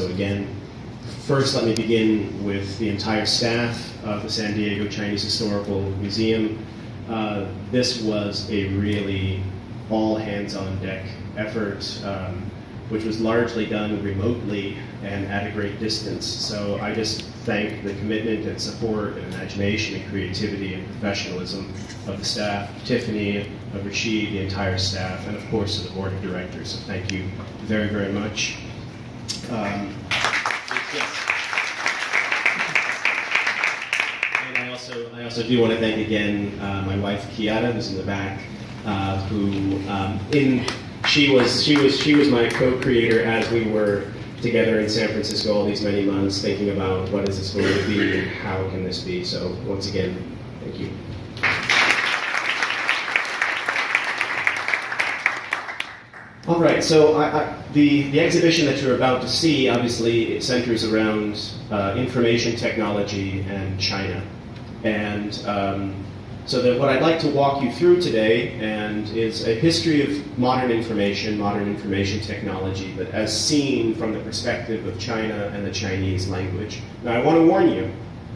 So again, first let me begin with the entire staff of the San Diego Chinese Historical Museum. This was a really all hands on deck effort, which was largely done remotely and at a great distance. So I just thank the commitment and support and imagination and creativity and professionalism of the staff, Tiffany, of Rashid, the entire staff, and of course to the board of directors. So thank you very, very much. And I also do want to thank again my wife Kiara, who's in the back, she was my co-creator as we were together in San Francisco all these many months, thinking about what is this going to be and how can this be. So once again, thank you. All right, so the exhibition that you're about to see, obviously, it centers around information technology and China. And so that what I'd like to walk you through today is a history of modern information technology, but as seen from the perspective of China and the Chinese language. Now I want to warn you,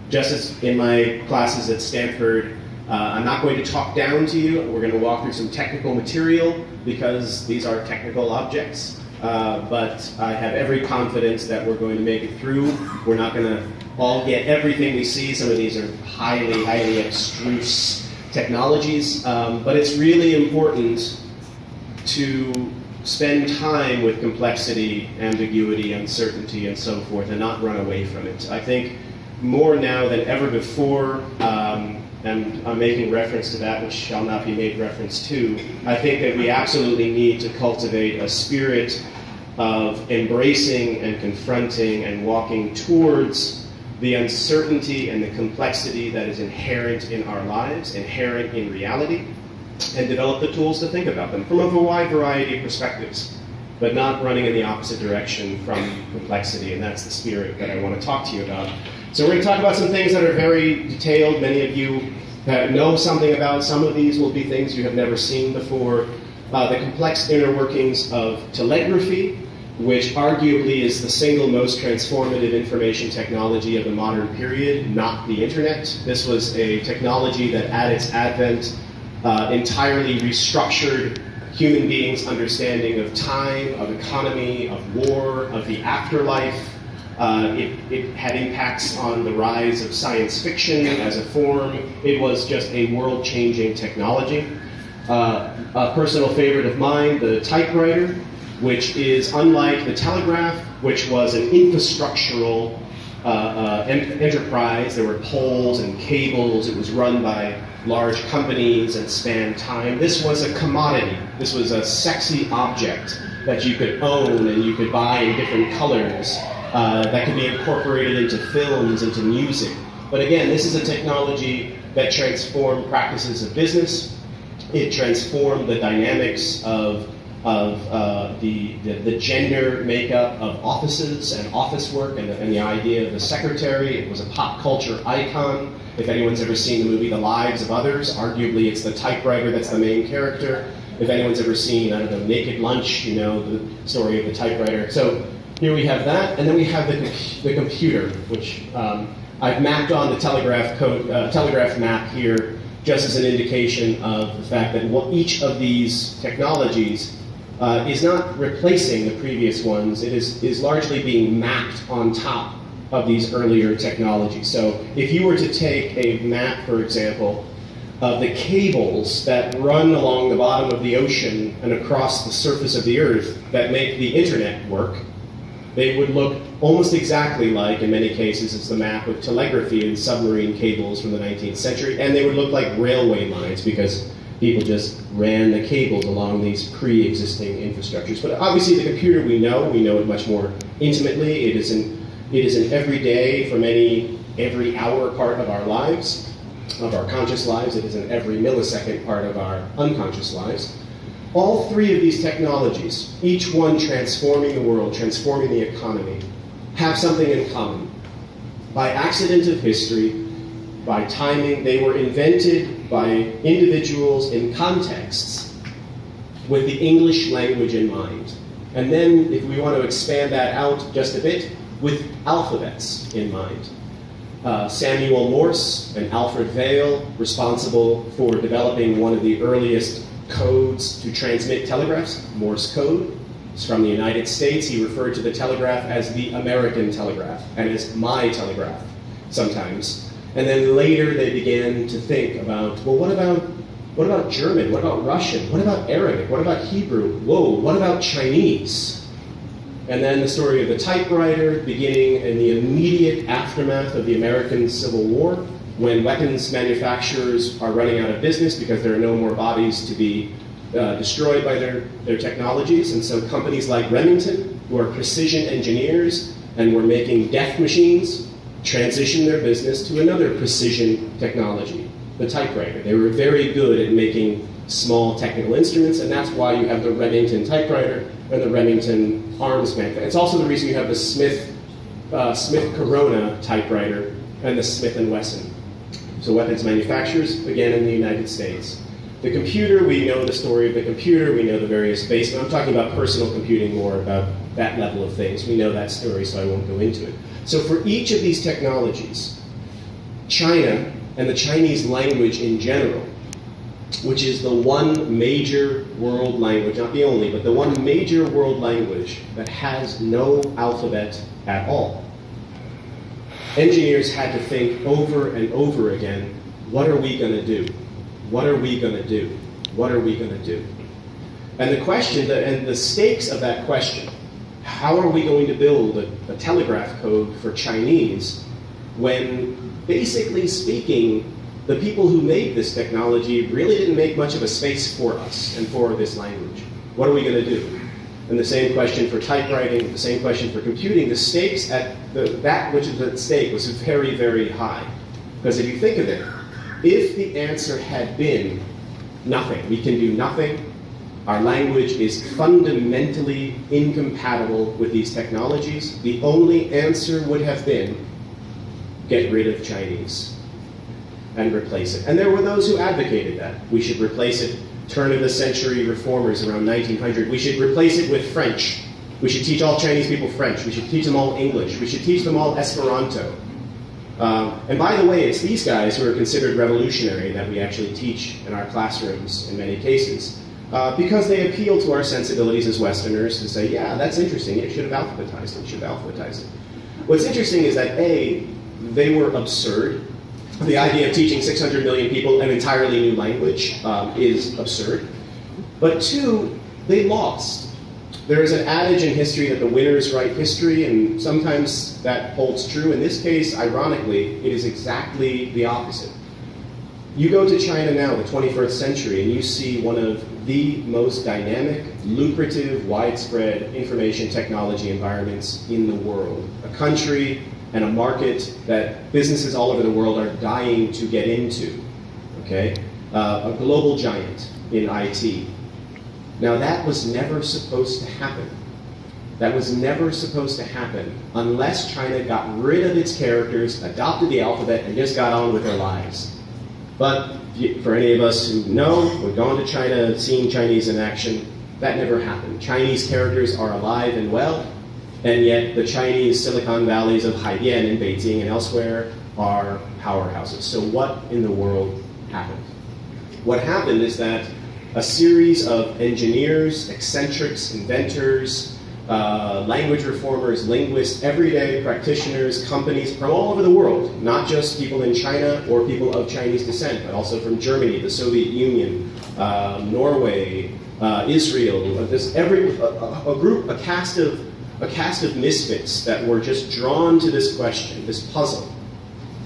just as in my classes at Stanford, I'm not going to talk down to you. We're going to walk through some technical material because these are technical objects. But I have every confidence that we're going to make it through. We're not going to all get everything we see. Some of these are highly, highly abstruse technologies. But it's really important to spend time with complexity, ambiguity, uncertainty, and so forth, and not run away from it. I think more now than ever before, and I'm making reference to that which shall not be made reference to, I think that we absolutely need to cultivate a spirit of embracing and confronting and walking towards the uncertainty and the complexity that is inherent in our lives, inherent in reality, and develop the tools to think about them from a wide variety of perspectives, but not running in the opposite direction from complexity, and that's the spirit that I want to talk to you about. So we're going to talk about some things that are very detailed. Many of you know something about. Some of these will be things you have never seen before. The complex inner workings of telegraphy, which arguably is the single most transformative information technology of the modern period, not the internet. This was a technology that at its advent entirely restructured human beings' understanding of time, of economy, of war, of the afterlife. It had impacts on the rise of science fiction as a form. It was just a world-changing technology. A personal favorite of mine, the typewriter, which is unlike the telegraph, which was an infrastructural enterprise. There were poles and cables. It was run by large companies and spanned time. This was a commodity. This was a sexy object that you could own and you could buy in different colors. That could be incorporated into films, into music. But again, this is a technology that transformed practices of business. It transformed the dynamics of the gender makeup of offices and office work and the idea of the secretary. It was a pop culture icon. If anyone's ever seen the movie The Lives of Others, arguably it's the typewriter that's the main character. If anyone's ever seen, I don't know, Naked Lunch, you know, the story of the typewriter. So here we have that, and then we have the computer, which I've mapped on the Telegraph Code, Telegraph map here, just as an indication of the fact that each of these technologies is not replacing the previous ones. It is largely being mapped on top of these earlier technologies. So if you were to take a map, for example, of the cables that run along the bottom of the ocean and across the surface of the earth that make the internet work, they would look almost exactly like, in many cases, it's the map of telegraphy and submarine cables from the 19th century, and they would look like railway lines because people just ran the cables along these pre-existing infrastructures. But obviously the computer we know it much more intimately. It is an everyday, for many, every hour part of our lives, of our conscious lives. It is an every millisecond part of our unconscious lives. All three of these technologies, each one transforming the world, transforming the economy, have something in common. By accident of history, by timing, they were invented by individuals in contexts with the English language in mind. And then, if we want to expand that out just a bit, with alphabets in mind. Samuel Morse and Alfred Vail, responsible for developing one of the earliest codes to transmit telegraphs, Morse code. It's from the United States. He referred to the telegraph as the American telegraph, and as my telegraph sometimes. And then later they began to think about, well, what about German? What about Russian? What about Arabic? What about Hebrew? Whoa, what about Chinese? And then the story of the typewriter, beginning in the immediate aftermath of the American Civil War, when weapons manufacturers are running out of business because there are no more bodies to be destroyed by their technologies. And so companies like Remington, who are precision engineers and were making death machines, transitioned their business to another precision technology, the typewriter. They were very good at making small technical instruments, and that's why you have the Remington typewriter and the Remington arms manufacturer. It's also the reason you have the Smith Corona typewriter and the Smith & Wesson. So weapons manufacturers, again, in the United States. The computer, we know the story of the computer, we know the various base. I'm talking about personal computing more, about that level of things. We know that story, so I won't go into it. So for each of these technologies, China and the Chinese language in general, which is the one major world language, not the only, but the one major world language that has no alphabet at all. Engineers had to think over and over again, what are we going to do? What are we going to do? What are we going to do? And the question, and the stakes of that question, how are we going to build a telegraph code for Chinese when, basically speaking, the people who made this technology really didn't make much of a space for us and for this language? What are we going to do? And the same question for typewriting, the same question for computing. The stakes at that which is at stake was very, very high. Because if you think of it, if the answer had been nothing, we can do nothing, our language is fundamentally incompatible with these technologies, the only answer would have been get rid of Chinese and replace it. And there were those who advocated that. We should replace it. Turn of the century reformers around 1900. We should replace it with French. We should teach all Chinese people French. We should teach them all English. We should teach them all Esperanto. And by the way, it's these guys who are considered revolutionary that we actually teach in our classrooms in many cases, because they appeal to our sensibilities as Westerners to say, yeah, that's interesting. You should have alphabetized it. You should have alphabetized it. What's interesting is that, A, they were absurd. The idea of teaching 600 million people an entirely new language is absurd. But two, they lost. There is an adage in history that the winners write history, and sometimes that holds true. In this case, ironically, it is exactly the opposite. You go to China now, the 21st century, and you see one of the most dynamic, lucrative, widespread information technology environments in the world. A country and a market that businesses all over the world are dying to get into, okay? A global giant in IT. Now that was never supposed to happen. That was never supposed to happen unless China got rid of its characters, adopted the alphabet, and just got on with their lives. But for any of us who know, we've gone to China, seen Chinese in action, that never happened. Chinese characters are alive and well, and yet the Chinese Silicon Valleys of Haidian and Beijing and elsewhere are powerhouses. So what in the world happened? What happened is that a series of engineers, eccentrics, inventors, language reformers, linguists, everyday practitioners, companies from all over the world, not just people in China or people of Chinese descent, but also from Germany, the Soviet Union, Norway, Israel, a cast of misfits that were just drawn to this question, this puzzle.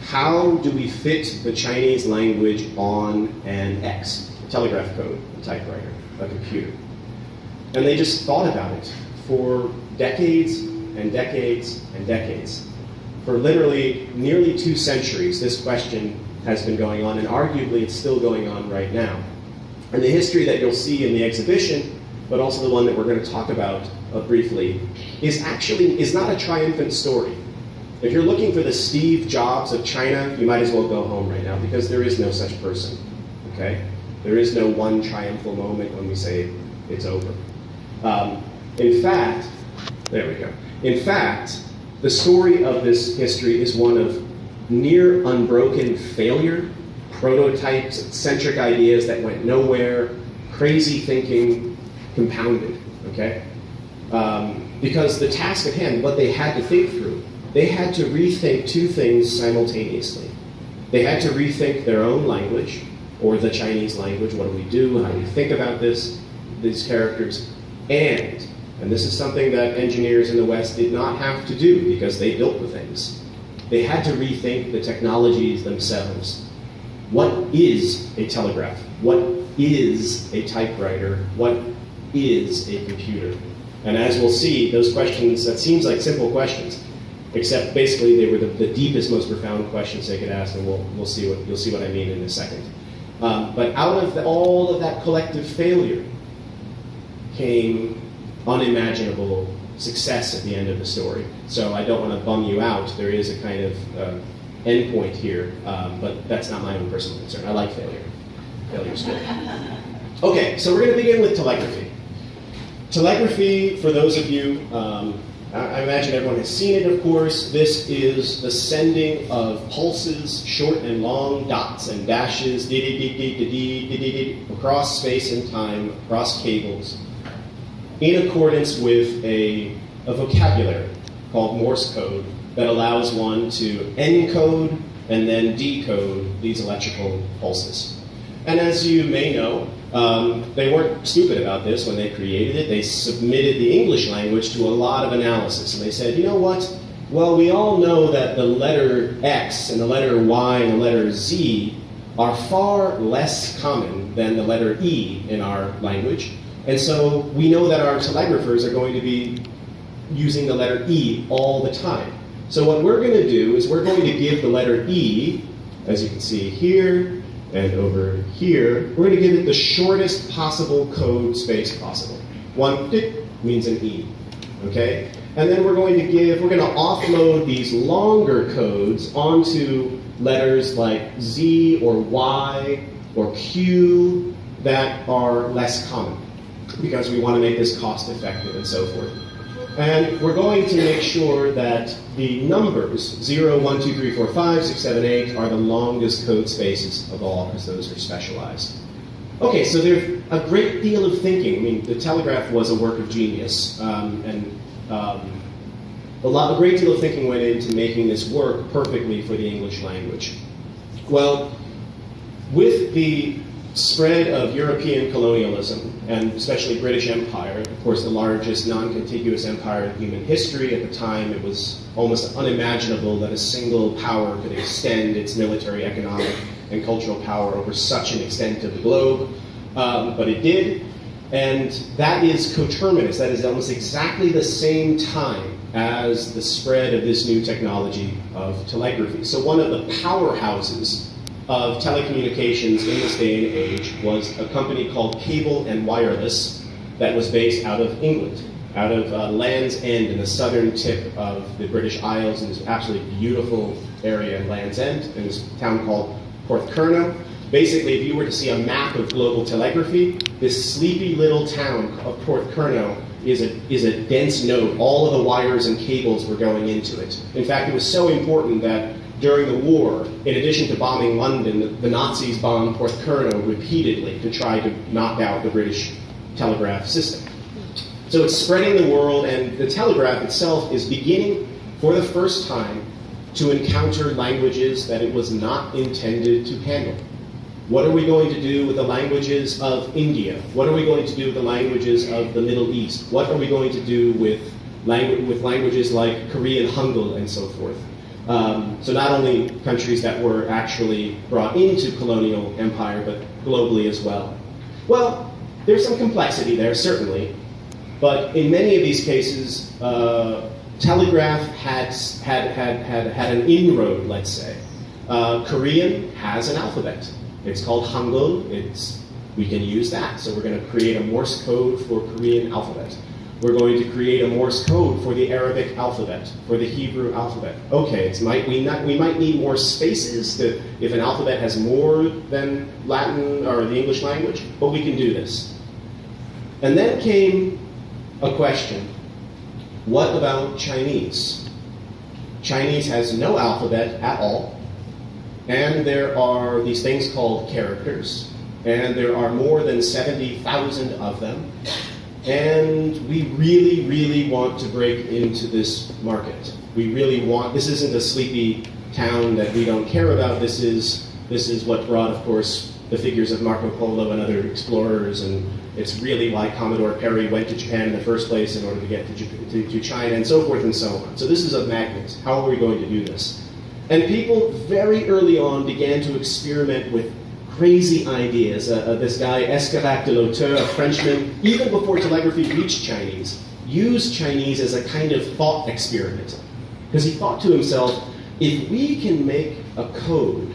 How do we fit the Chinese language on an X, a telegraph code, a typewriter, a computer? And they just thought about it for decades and decades and decades. For literally nearly 2 centuries, this question has been going on, and arguably it's still going on right now. And the history that you'll see in the exhibition, but also the one that we're going to talk about briefly, is not a triumphant story. If you're looking for the Steve Jobs of China, you might as well go home right now, because there is no such person, okay? There is no one triumphal moment when we say it's over. In fact, there we go. In fact, the story of this history is one of near unbroken failure, prototypes, eccentric ideas that went nowhere, crazy thinking compounded, okay? Because the task at hand, what they had to think through, they had to rethink two things simultaneously. They had to rethink their own language, or the Chinese language. What do we do? How do we think about these characters? And this is something that engineers in the West did not have to do because they built the things. They had to rethink the technologies themselves. What is a telegraph? What is a typewriter? What is a computer? And as we'll see, those questions, that seems like simple questions, except basically they were the deepest, most profound questions they could ask, and you'll see what I mean in a second. But out of all of that collective failure came unimaginable success at the end of the story. So I don't want to bum you out. There is a kind of end point here, but that's not my own personal concern. I like failure. Failure's good. Okay, so we're going to begin with telegraphy. Telegraphy, for those of you, I imagine everyone has seen it, of course. This is the sending of pulses, short and long, dots and dashes, across space and time, across cables, in accordance with a vocabulary called Morse code that allows one to encode and then decode these electrical pulses. And as you may know, they weren't stupid about this when they created it. They submitted the English language to a lot of analysis. And they said, you know what? Well, we all know that the letter X and the letter Y and the letter Z are far less common than the letter E in our language. And so we know that our telegraphers are going to be using the letter E all the time. So what we're going to do is we're going to give the letter E, as you can see here, and over here, we're going to give it the shortest possible code space possible. One tick means an E, okay? And then we're going to offload these longer codes onto letters like Z or Y or Q that are less common because we want to make this cost effective and so forth. And we're going to make sure that the numbers 0, 1, 2, 3, 4, 5, 6, 7, 8 are the longest code spaces of all because those are specialized. Okay, so there's a great deal of thinking. I mean, the telegraph was a work of genius, and a great deal of thinking went into making this work perfectly for the English language. Well, with the spread of European colonialism, and especially British Empire, of course the largest non-contiguous empire in human history at the time, it was almost unimaginable that a single power could extend its military, economic, and cultural power over such an extent of the globe, but it did, and that is coterminous, that is almost exactly the same time as the spread of this new technology of telegraphy. So one of the powerhouses of telecommunications in this day and age was a company called Cable and Wireless that was based out of England, out of Land's End in the southern tip of the British Isles in this absolutely beautiful area in Land's End, in this town called Porthcurno. Basically, if you were to see a map of global telegraphy, this sleepy little town of Porthcurno is a dense node. All of the wires and cables were going into it. In fact, it was so important that during the war, in addition to bombing London, the Nazis bombed Porthcurno repeatedly to try to knock out the British telegraph system. So it's spreading the world, and the telegraph itself is beginning, for the first time, to encounter languages that it was not intended to handle. What are we going to do with the languages of India? What are we going to do with the languages of the Middle East? What are we going to do with languages like Korean Hangul and so forth? So not only countries that were actually brought into colonial empire, but globally as well. Well, there's some complexity there, certainly, but in many of these cases, telegraph had an inroad, let's say. Korean has an alphabet. It's called Hangul. We can use that. So we're going to create a Morse code for Korean alphabet. We're going to create a Morse code for the Arabic alphabet, for the Hebrew alphabet. Okay, we might need more spaces if an alphabet has more than Latin or the English language, but we can do this. And then came a question. What about Chinese? Chinese has no alphabet at all, and there are these things called characters, and there are more than 70,000 of them, and we really, really want to break into this market. We really want, this isn't a sleepy town that we don't care about. This is what brought, of course, the figures of Marco Polo and other explorers, and it's really why Commodore Perry went to Japan in the first place in order to get to China, and so forth and so on. So this is a magnet. How are we going to do this? And people very early on began to experiment with crazy ideas. This guy, Escarac de l'Auteur, a Frenchman, even before telegraphy reached Chinese, used Chinese as a kind of thought experiment. Because he thought to himself, if we can make a code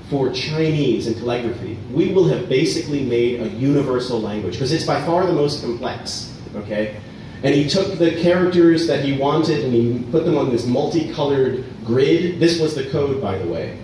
for Chinese and telegraphy, we will have basically made a universal language, because it's by far the most complex, okay? And he took the characters that he wanted and he put them on this multicolored grid. This was the code, by the way.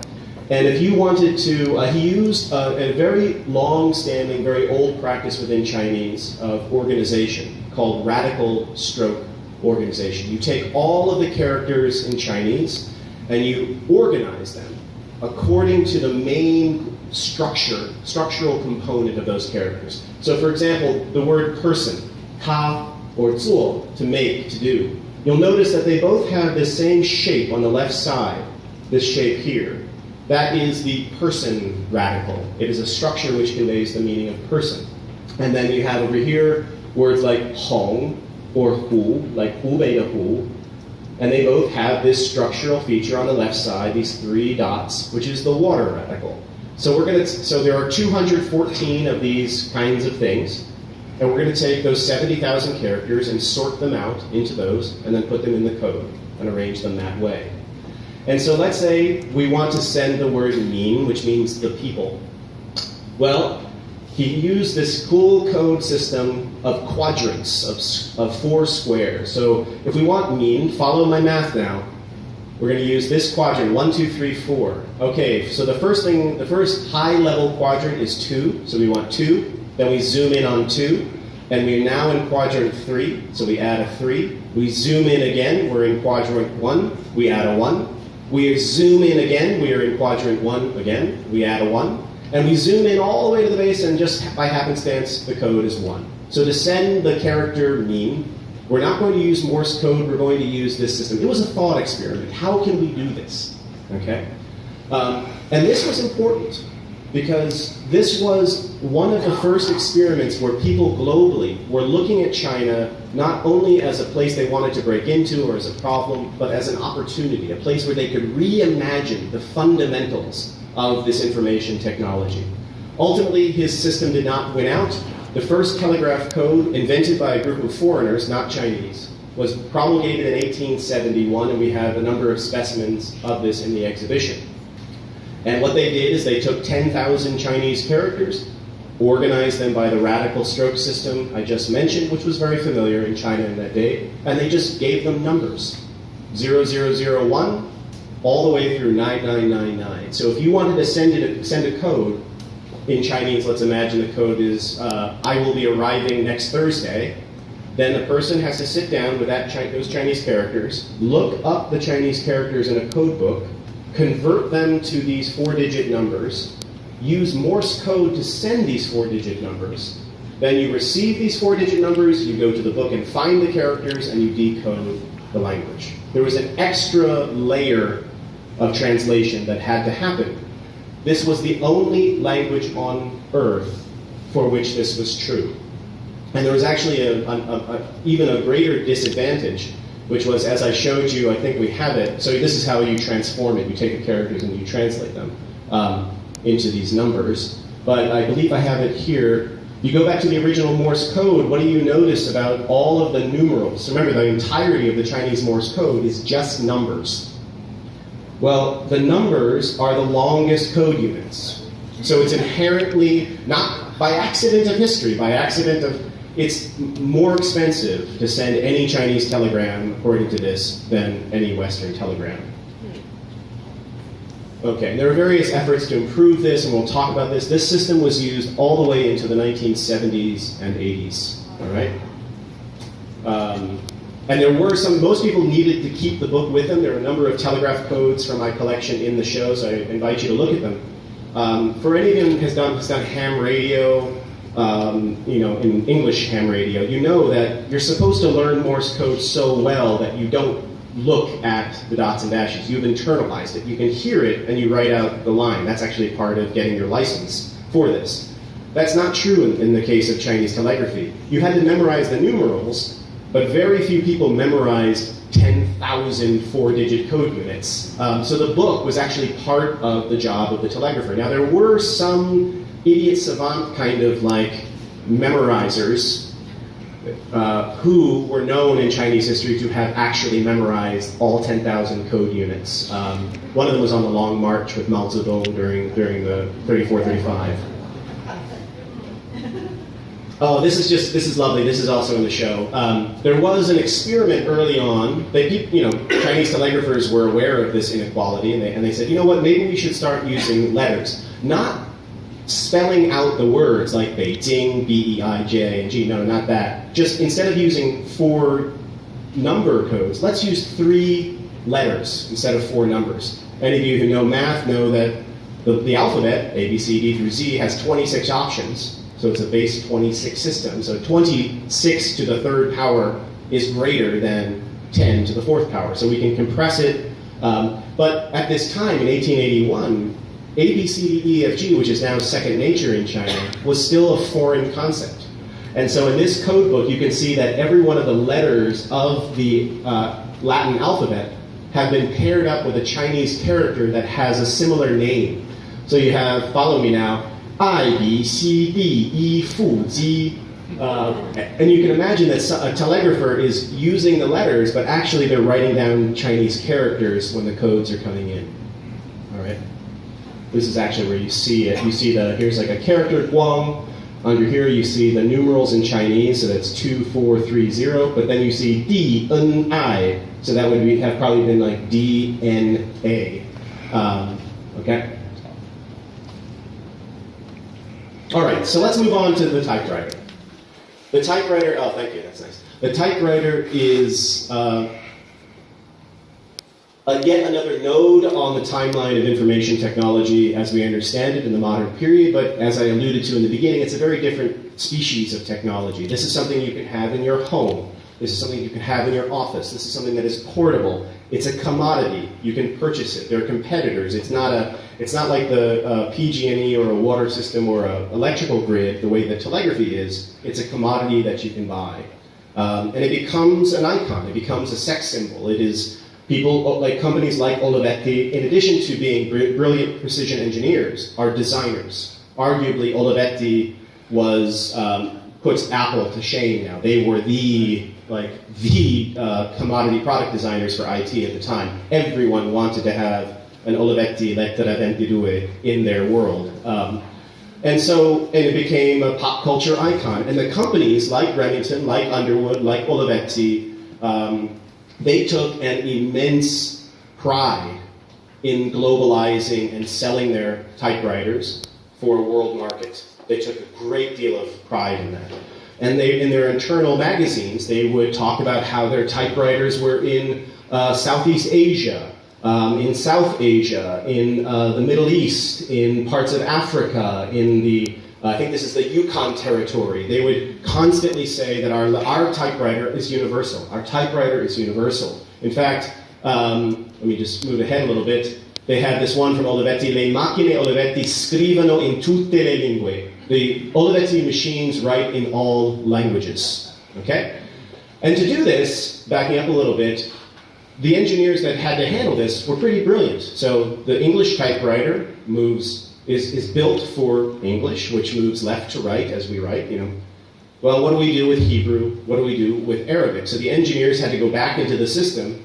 And if you wanted to, he used a very long-standing, very old practice within Chinese of organization called radical stroke organization. You take all of the characters in Chinese and you organize them according to the main structural component of those characters. So for example, the word person, ta or zuo, to make, to do. You'll notice that they both have this same shape on the left side, this shape here. That is the person radical. It is a structure which conveys the meaning of person. And then you have over here words like hong or hu, like hu bei de hu. And they both have this structural feature on the left side, these three dots, which is the water radical. So there are 214 of these kinds of things, and we're going to take those 70,000 characters and sort them out into those, and then put them in the code and arrange them that way. And so let's say we want to send the word min, which means the people. Well, he used this cool code system of quadrants, of 4 squares. So if we want min, follow my math now. We're going to use this quadrant, 1, 2, 3, 4. Okay, so the first high-level quadrant is 2, so we want 2. Then we zoom in on 2, and we're now in quadrant 3, so we add a 3. We zoom in again, we're in quadrant 1, we add a 1. We zoom in again, we are in quadrant 1 again, we add a 1. And we zoom in all the way to the base, and just by happenstance, the code is 1. So to send the character min, we're not going to use Morse code, we're going to use this system. It was a thought experiment. How can we do this? Okay? And this was important, because this was one of the first experiments where people globally were looking at China not only as a place they wanted to break into or as a problem, but as an opportunity, a place where they could reimagine the fundamentals of this information technology. Ultimately, his system did not win out. The first telegraph code, invented by a group of foreigners, not Chinese, was promulgated in 1871, and we have a number of specimens of this in the exhibition. And what they did is they took 10,000 Chinese characters, organized them by the radical stroke system I just mentioned, which was very familiar in China in that day, and they just gave them numbers, 0001, all the way through 9999. So if you wanted to send a code in Chinese, let's imagine the code is, I will be arriving next Thursday, then the person has to sit down with those Chinese characters, look up the Chinese characters in a code book, convert them to these 4-digit numbers, use Morse code to send these 4-digit numbers. Then you receive these 4-digit numbers, you go to the book and find the characters, and you decode the language. There was an extra layer of translation that had to happen. This was the only language on Earth for which this was true. And there was actually even a greater disadvantage, which was, as I showed you, I think we have it. So this is how you transform it. You take the characters and you translate them into these numbers. But I believe I have it here. You go back to the original Morse code, what do you notice about all of the numerals? Remember, the entirety of the Chinese Morse code is just numbers. Well, the numbers are the longest code units. So it's inherently, not by accident of history, by accident of, it's more expensive to send any Chinese telegram, according to this, than any Western telegram. Okay, there are various efforts to improve this, and we'll talk about this. This system was used all the way into the 1970s and 80s, all right? And there were most people needed to keep the book with them. There are a number of telegraph codes from my collection in the show, so I invite you to look at them. For any of you who has done ham radio, in English ham radio, you know that you're supposed to learn Morse code so well that you don't look at the dots and dashes. You've internalized it. You can hear it and you write out the line. That's actually part of getting your license for this. That's not true in the case of Chinese telegraphy. You had to memorize the numerals, but very few people memorized 10,000 four-digit code units. So the book was actually part of the job of the telegrapher. Now there were some idiot savant kind of like memorizers who were known in Chinese history to have actually memorized all 10,000 code units. One of them was on the Long March with Mao Zedong during the 34-35. Oh, this is lovely. This is also in the show. There was an experiment early on. Chinese telegraphers were aware of this inequality, and they said, you know what? Maybe we should start using letters, not spelling out the words like Beijing, B-E-I-J, and G. No, not that. Just instead of using 4 number codes, let's use 3 letters instead of 4 numbers. Any of you who know math know that the alphabet, A, B, C, D through Z, has 26 options. So it's a base 26 system. So 26 to the 3rd power is greater than 10 to the 4th power. So we can compress it. But at this time, in 1881, A, B, C, D, E, F, G, which is now second nature in China, was still a foreign concept. And so in this code book, you can see that every one of the letters of the Latin alphabet have been paired up with a Chinese character that has a similar name. So you have, follow me now, I, B, C, D, E, Fu, Ji. And you can imagine that a telegrapher is using the letters, but actually they're writing down Chinese characters when the codes are coming in. All right? This is actually where you see it. You see here's like a character, Guang. Under here you see the numerals in Chinese, so that's 2430, but then you see D, N, I, so that would have probably been like D, N, A. Okay? All right, so let's move on to the typewriter. The typewriter, oh, thank you, that's nice. The typewriter is yet another node on the timeline of information technology as we understand it in the modern period, but as I alluded to in the beginning, it's a very different species of technology. This is something you can have in your home. This is something you can have in your office. This is something that is portable. It's a commodity. You can purchase it. There are competitors. It's not like the PG&E or a water system or an electrical grid, the way that telegraphy is. It's a commodity that you can buy. And it becomes an icon. It becomes a sex symbol. It is people, like companies like Olivetti, in addition to being brilliant precision engineers, are designers. Arguably, Olivetti puts Apple to shame now. They were the commodity product designers for IT at the time. Everyone wanted to have an Olivetti Lettera 22 in their world. And it became a pop culture icon. And the companies like Remington, like Underwood, like Olivetti, they took an immense pride in globalizing and selling their typewriters for a world market. They took a great deal of pride in that. And in their internal magazines, they would talk about how their typewriters were in Southeast Asia, in South Asia, in the Middle East, in parts of Africa, I think this is the Yukon territory. They would constantly say that our typewriter is universal. Our typewriter is universal. In fact, let me just move ahead a little bit. They had this one from Olivetti, Le macchine Olivetti scrivono in tutte le lingue. The Olivetti machines write in all languages, okay? And to do this, backing up a little bit, the engineers that had to handle this were pretty brilliant. So the English typewriter is built for English, which moves left to right as we write, Well, what do we do with Hebrew? What do we do with Arabic? So the engineers had to go back into the system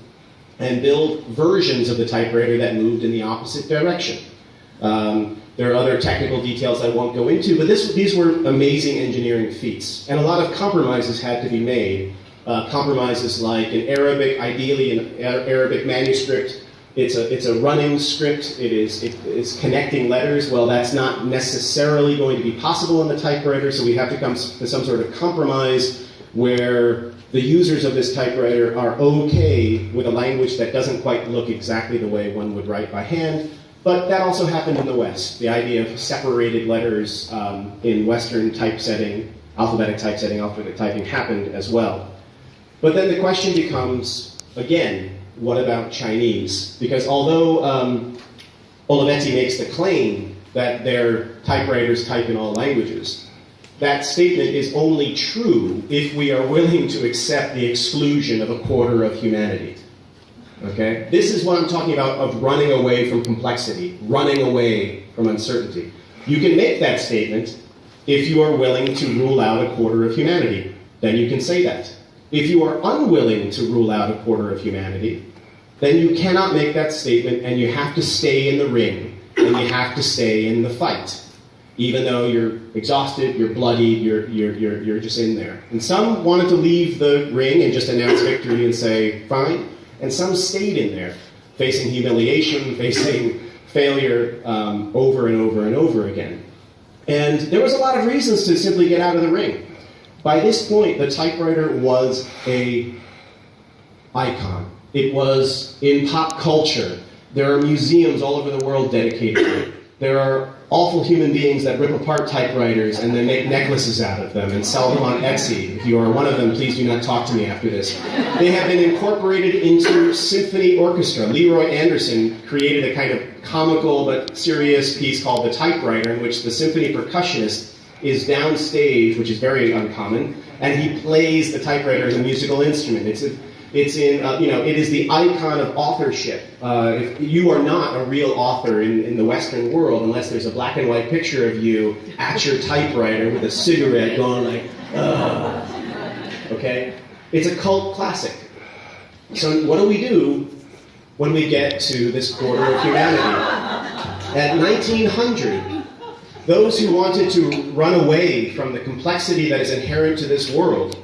and build versions of the typewriter that moved in the opposite direction. There are other technical details I won't go into, but these were amazing engineering feats. And a lot of compromises had to be made. Compromises like in Arabic, ideally an Arabic manuscript, it's a running script, it's connecting letters. Well, that's not necessarily going to be possible in the typewriter, so we have to come to some sort of compromise where the users of this typewriter are okay with a language that doesn't quite look exactly the way one would write by hand, but that also happened in the West. The idea of separated letters in Western typesetting, alphabetic typing happened as well. But then the question becomes, again, what about Chinese? Because although Olivetti makes the claim that their typewriters type in all languages, that statement is only true if we are willing to accept the exclusion of a quarter of humanity. Okay? This is what I'm talking about of running away from complexity, running away from uncertainty. You can make that statement if you are willing to rule out a quarter of humanity. Then you can say that. If you are unwilling to rule out a quarter of humanity, then you cannot make that statement, and you have to stay in the ring, and you have to stay in the fight. Even though you're exhausted, you're bloodied, you're just in there. And some wanted to leave the ring and just announce victory and say, fine. And some stayed in there, facing humiliation, facing failure over and over and over again. And there was a lot of reasons to simply get out of the ring. By this point, the typewriter was an icon. It was in pop culture. There are museums all over the world dedicated to it. There are awful human beings that rip apart typewriters and then make necklaces out of them and sell them on Etsy. If you are one of them, please do not talk to me after this. They have been incorporated into symphony orchestra. Leroy Anderson created a kind of comical but serious piece called The Typewriter, in which the symphony percussionist is downstage, which is very uncommon, and he plays the typewriter as a musical instrument. It is the icon of authorship. If you are not a real author in the Western world unless there's a black and white picture of you at your typewriter with a cigarette going like, ugh. Okay? It's a cult classic. So what do we do when we get to this quarter of humanity? At 1900, those who wanted to run away from the complexity that is inherent to this world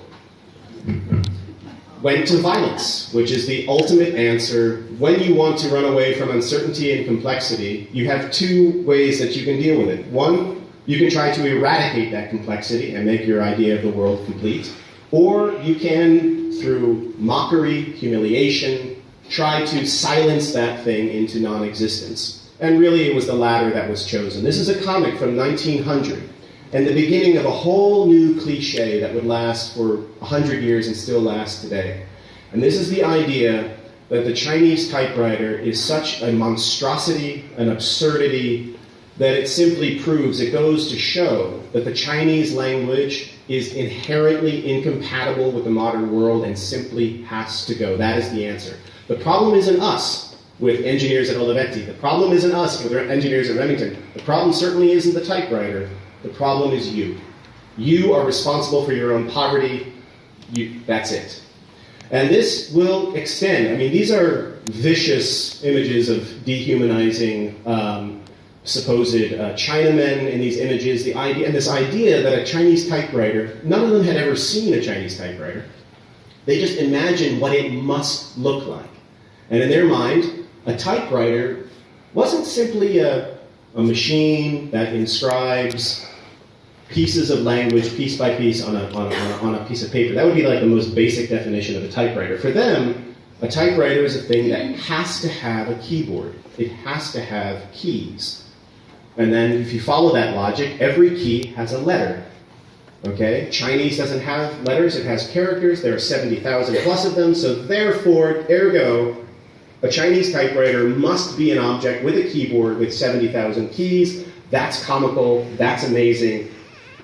went to violence, which is the ultimate answer. When you want to run away from uncertainty and complexity, you have two ways that you can deal with it. One, you can try to eradicate that complexity and make your idea of the world complete. Or you can, through mockery, humiliation, try to silence that thing into non-existence. And really, it was the latter that was chosen. This is a comic from 1900. And the beginning of a whole new cliche that would last for 100 years and still last today. And this is the idea that the Chinese typewriter is such a monstrosity, an absurdity, that it simply proves, it goes to show that the Chinese language is inherently incompatible with the modern world and simply has to go. That is the answer. The problem isn't us with engineers at Olivetti. The problem isn't us with engineers at Remington. The problem certainly isn't the typewriter. The problem is you. You are responsible for your own poverty. That's it. And this will extend. I mean, these are vicious images of dehumanizing supposed Chinamen in these images. This idea that a Chinese typewriter, none of them had ever seen a Chinese typewriter. They just imagined what it must look like. And in their mind, a typewriter wasn't simply a machine that inscribes pieces of language piece by piece on a piece of paper. That would be like the most basic definition of a typewriter. For them, a typewriter is a thing that has to have a keyboard. It has to have keys. And then if you follow that logic, every key has a letter. Okay? Chinese doesn't have letters, it has characters. There are 70,000 plus of them, so therefore, ergo, a Chinese typewriter must be an object with a keyboard with 70,000 keys. That's comical, that's amazing,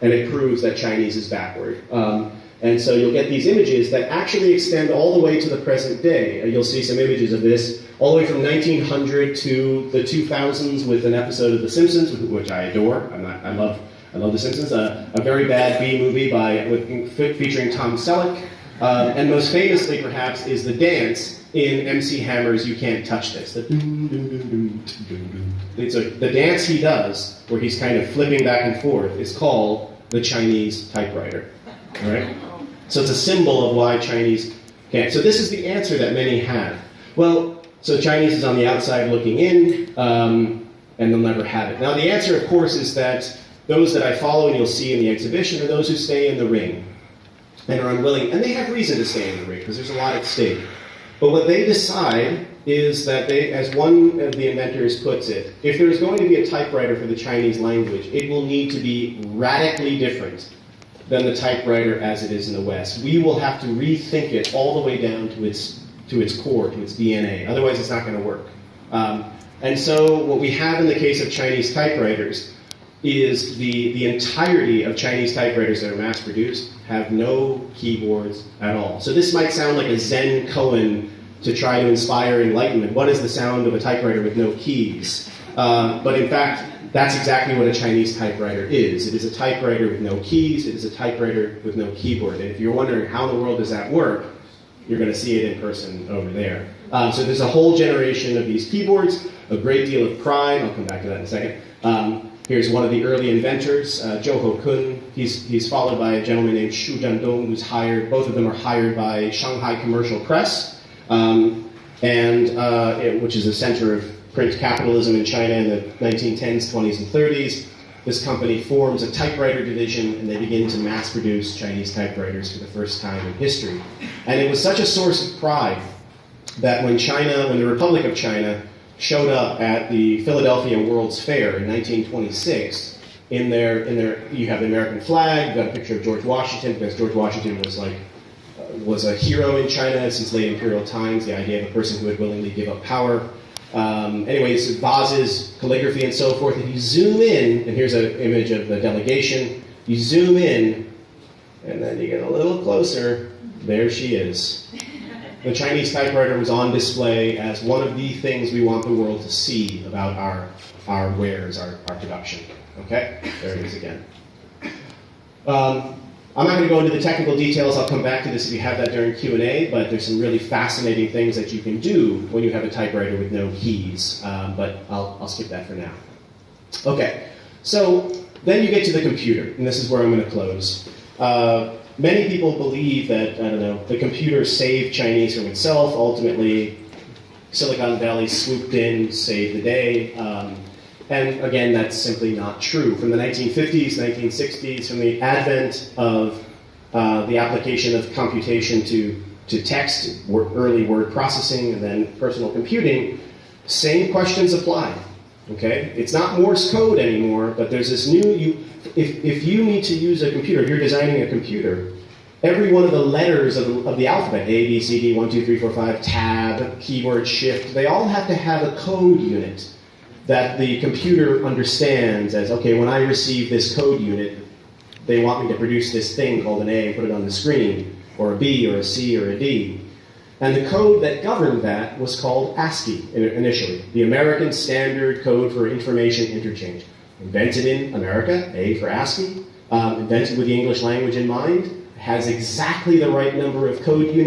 and it proves that Chinese is backward. And so you'll get these images that actually extend all the way to the present day. You'll see some images of this all the way from 1900 to the 2000s with an episode of The Simpsons, which I adore. I love The Simpsons. A very bad B movie featuring Tom Selleck. And most famously, perhaps, is the dance in MC Hammer's You Can't Touch This. The dance he does, where he's kind of flipping back and forth, is called the Chinese typewriter. All right? So it's a symbol of why Chinese can't. So this is the answer that many have. Well, so Chinese is on the outside looking in, and they'll never have it. Now the answer, of course, is that those that I follow and you'll see in the exhibition are those who stay in the ring. and are unwilling, and they have reason to stay in the rig because there's a lot at stake. But what they decide is that they, as one of the inventors puts it, if there's going to be a typewriter for the Chinese language, it will need to be radically different than the typewriter as it is in the West. We will have to rethink it all the way down to its core, to its DNA. Otherwise, it's not going to work. And so what we have in the case of Chinese typewriters is the entirety of Chinese typewriters that are mass-produced have no keyboards at all. So this might sound like a Zen koan to try to inspire enlightenment. What is the sound of a typewriter with no keys? But in fact, that's exactly what a Chinese typewriter is. It is a typewriter with no keys. It is a typewriter with no keyboard. And if you're wondering how in the world does that work, you're going to see it in person over there. So there's a whole generation of these keyboards, a great deal of pride. I'll come back to that in a second. Here's one of the early inventors, Zhou Hokun. He's followed by a gentleman named Xu Zhendong, who's hired. Both of them are hired by Shanghai Commercial Press, which is a center of print capitalism in China in the 1910s, 20s, and 30s. This company forms a typewriter division, and they begin to mass-produce Chinese typewriters for the first time in history. And it was such a source of pride that when the Republic of China showed up at the Philadelphia World's Fair in 1926, you have the American flag, you've got a picture of George Washington, because George Washington was a hero in China since late imperial times, the idea of a person who would willingly give up power. Anyways, vases, calligraphy, and so forth. If you zoom in, and here's an image of the delegation, you zoom in, and then you get a little closer, there she is. The Chinese typewriter was on display as one of the things we want the world to see about our wares, our production. Okay? There it is again. I'm not going to go into the technical details. I'll come back to this if you have that during Q&A, but there's some really fascinating things that you can do when you have a typewriter with no keys, but I'll skip that for now. Okay, so then you get to the computer, and this is where I'm going to close. Many people believe that, the computer saved Chinese from itself. Ultimately, Silicon Valley swooped in, saved the day. And again, that's simply not true. From the 1950s, 1960s, from the advent of the application of computation to text, early word processing, and then personal computing, same questions apply. Okay? It's not Morse code anymore, but there's this new... If you need to use a computer, if you're designing a computer, every one of the letters of the alphabet, A, B, C, D, 1, 2, 3, 4, 5, tab, keyboard, shift, they all have to have a code unit that the computer understands as, okay, when I receive this code unit, they want me to produce this thing called an A and put it on the screen, or a B, or a C, or a D. And the code that governed that was called ASCII initially, the American Standard Code for Information Interchange. Invented in America, A for ASCII, invented with the English language in mind, has exactly the right number of code units.